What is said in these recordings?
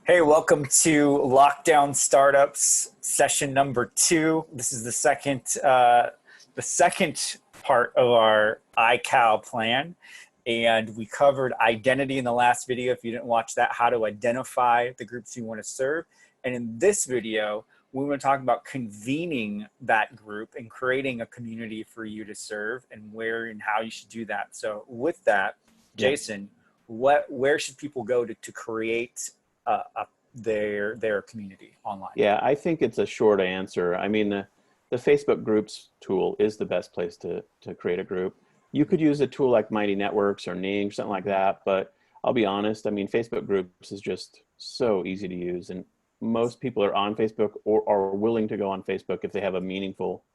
Hey, welcome to Lockdown Startups session number 2. This is the second part of our iCal plan, and we covered identity in the last video. If you didn't watch that, how to identify the groups you want to serve. And in this video, we want to talk about convening that group and creating a community for you to serve, and where and how you should do that. So with that, Jason, where should people go to create their community online? Yeah, I think it's a short answer. I mean, the Facebook Groups tool is the best place to create a group. You could use a tool like Mighty Networks or Ning, something like that, but I'll be honest, I mean, Facebook Groups is just so easy to use, and most people are on Facebook or are willing to go on Facebook if they have a meaningful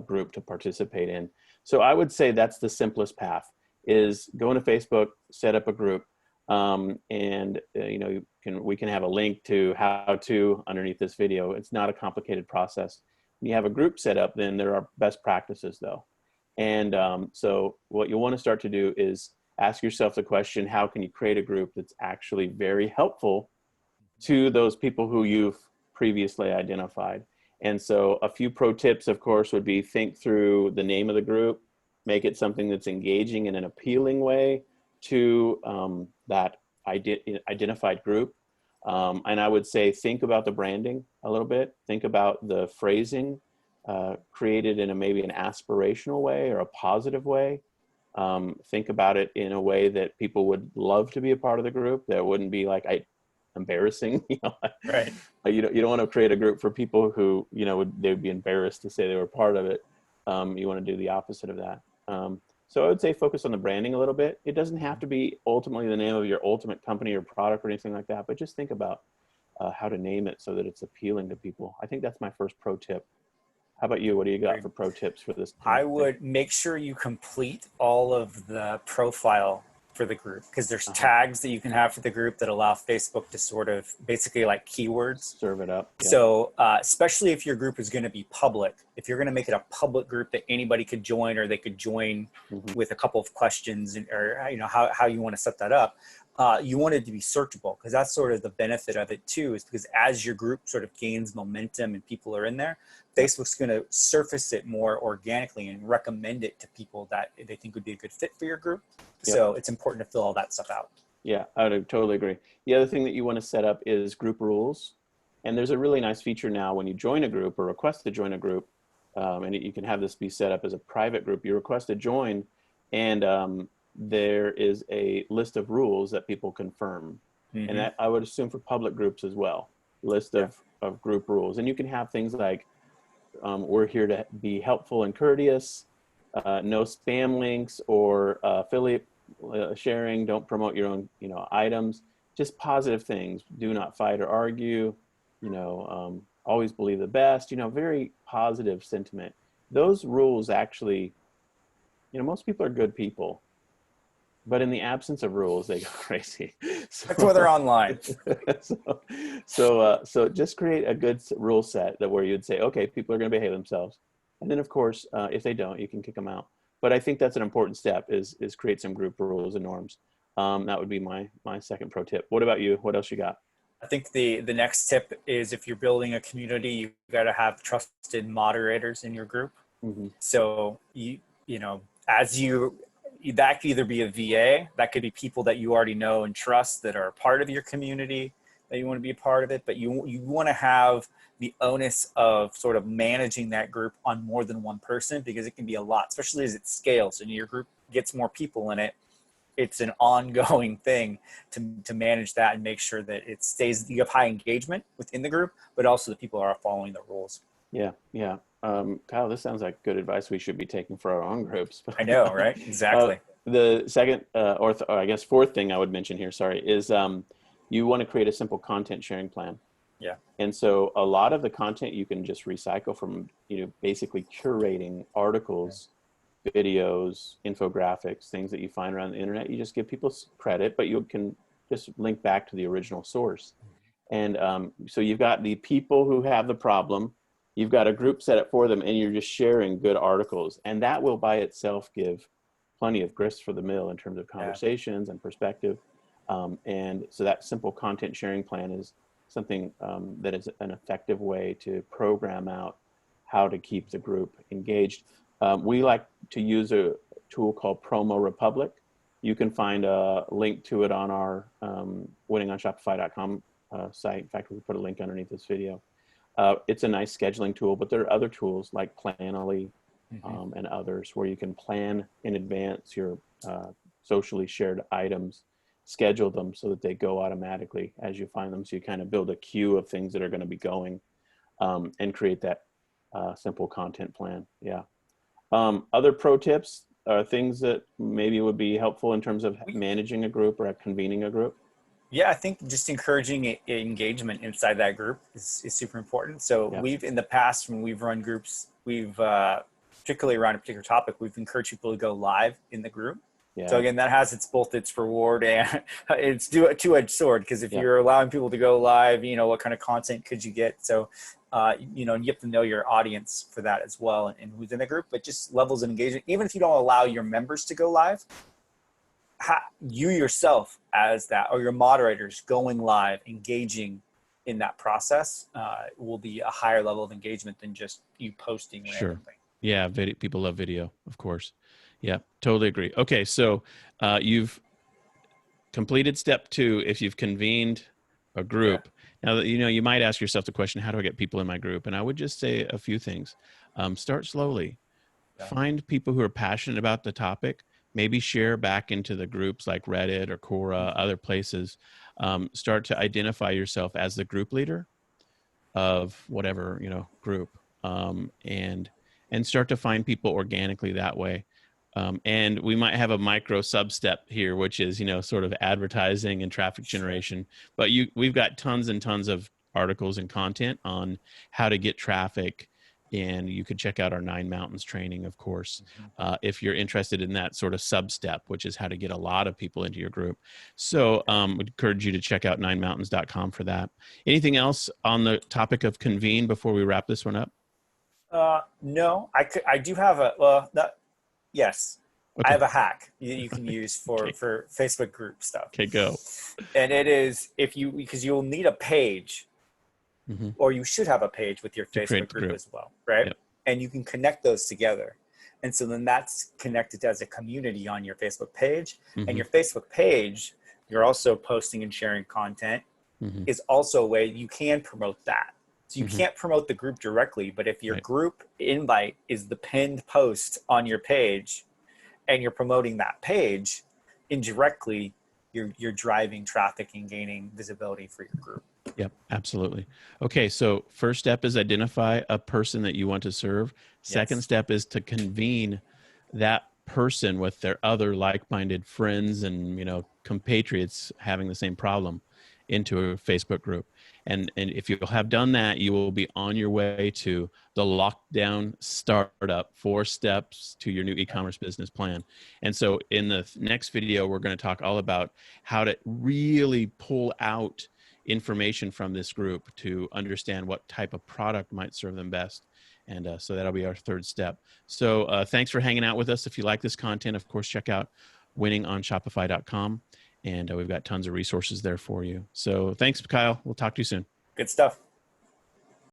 group to participate in. So I would say that's the simplest path, is go into Facebook, set up a group, and we can have a link to how to underneath this video. It's not a complicated process. When you have a group set up, then there are best practices though. And so what you'll want to start to do is ask yourself the question, how can you create a group that's actually very helpful to those people who you've previously identified? And so a few pro tips, of course, would be think through the name of the group, make it something that's engaging in an appealing way to that identified group. And I would say think about the branding a little bit. Think about the phrasing created in maybe an aspirational way or a positive way. Think about it in a way that people would love to be a part of the group, that wouldn't be like embarrassing. Right. You don't want to create a group for people who they would be embarrassed to say they were part of it. You want to do the opposite of that. So I would say focus on the branding a little bit. It doesn't have to be ultimately the name of your ultimate company or product or anything like that, but just think about how to name it so that it's appealing to people. I think that's my first pro tip. How about you? What do you got for pro tips for this? I would make sure you complete all of the profile for the group, because there's tags that you can have for the group that allow Facebook to sort of basically like keywords serve it up. Yeah. So especially if your group is going to be public, if you're going to make it a public group that anybody could join, or they could join with a couple of questions, or how you want to set that up, you want it to be searchable, because that's sort of the benefit of it too, is because as your group sort of gains momentum and people are in there, Facebook's going to surface it more organically and recommend it to people that they think would be a good fit for your group. Yep. So it's important to fill all that stuff out. Yeah, I would totally agree. The other thing that you want to set up is group rules. And there's a really nice feature now when you join a group or request to join a group, and you can have this be set up as a private group. You request to join, and there is a list of rules that people confirm. And that I would assume for public groups as well, list of group rules. And you can have things like, we're here to be helpful and courteous, no spam links or affiliate sharing, don't promote your own items, just positive things. Do not fight or argue, always believe the best, very positive sentiment. Those rules actually, most people are good people, but in the absence of rules, they go crazy. So, that's why they're online. So just create a good rule set where you'd say, okay, people are going to behave themselves. And then of course, if they don't, you can kick them out. But I think that's an important step, is create some group rules and norms. That would be my second pro tip. What about you? What else you got? I think the next tip is, if you're building a community, you've got to have trusted moderators in your group. So that could either be a VA, that could be people that you already know and trust that are part of your community, that you want to be a part of it, but you want to have the onus of sort of managing that group on more than one person, because it can be a lot, especially as it scales and your group gets more people in it. It's an ongoing thing to manage that and make sure that it stays, you have high engagement within the group, but also the people are following the rules. Yeah. Kyle, this sounds like good advice we should be taking for our own groups. I know, right? Exactly. The second, or I guess fourth thing I would mention here, is you want to create a simple content sharing plan. Yeah. And so a lot of the content you can just recycle from, basically curating articles, videos, infographics, things that you find around the internet. You just give people credit, but you can just link back to the original source. And so you've got the people who have the problem, you've got a group set up for them, and you're just sharing good articles. And that will by itself give plenty of grist for the mill in terms of conversations and perspective. And so that simple content sharing plan is something that is an effective way to program out how to keep the group engaged. We like to use a tool called Promo Republic. You can find a link to it on our winningonshopify.com site. In fact, we put a link underneath this video. It's a nice scheduling tool, but there are other tools like Planoly and others where you can plan in advance your socially shared items, schedule them so that they go automatically as you find them. So you kind of build a queue of things that are going to be going and create that simple content plan. Yeah. Other pro tips are things that maybe would be helpful in terms of managing a group or convening a group. Yeah, I think just encouraging engagement inside that group is super important. So we've, in the past, when we've run groups, we've, particularly around a particular topic, we've encouraged people to go live in the group. Yeah. So again, that has both its reward and it's a two-edged sword, because if you're allowing people to go live, what kind of content could you get? So, you have to know your audience for that as well and who's in the group, but just levels of engagement. Even if you don't allow your members to go live, you yourself as that, or your moderators going live, engaging in that process will be a higher level of engagement than just you posting randomly. Sure. Yeah, people love video, of course. Yeah, totally agree. Okay, so you've completed step 2 if you've convened a group. Yeah. Now, you might ask yourself the question, how do I get people in my group? And I would just say a few things. Start slowly. Yeah. Find people who are passionate about the topic. Maybe share back into the groups like Reddit or Quora, other places. Start to identify yourself as the group leader of whatever, group. And start to find people organically that way. And we might have a micro sub-step here, which is, sort of advertising and traffic generation. But we've got tons and tons of articles and content on how to get traffic. And you could check out our 9 Mountains training, of course, if you're interested in that sort of sub-step, which is how to get a lot of people into your group. So would encourage you to check out 9mountains.com for that. Anything else on the topic of convene before we wrap this one up? No, I do have yes. Okay. I have a hack you can use for Facebook group stuff. Okay, go. And it is because you'll need a page, or you should have a page with your Facebook group as well, right? Yep. And you can connect those together. And so then that's connected as a community on your Facebook page. And your Facebook page, you're also posting and sharing content, is also a way you can promote that. So you can't promote the group directly, but if your group invite is the pinned post on your page and you're promoting that page, indirectly, you're driving traffic and gaining visibility for your group. Yep, absolutely. Okay, so first step is identify a person that you want to serve. Second step is to convene that person with their other like-minded friends and compatriots having the same problem into a Facebook group. And if you have done that, you will be on your way to the lockdown startup, 4 steps to your new e-commerce business plan. And so in the next video, we're going to talk all about how to really pull out information from this group to understand what type of product might serve them best. And so that'll be our 3rd step. So thanks for hanging out with us. If you like this content, of course, check out winningonshopify.com. And we've got tons of resources there for you. So thanks, Kyle. We'll talk to you soon. Good stuff.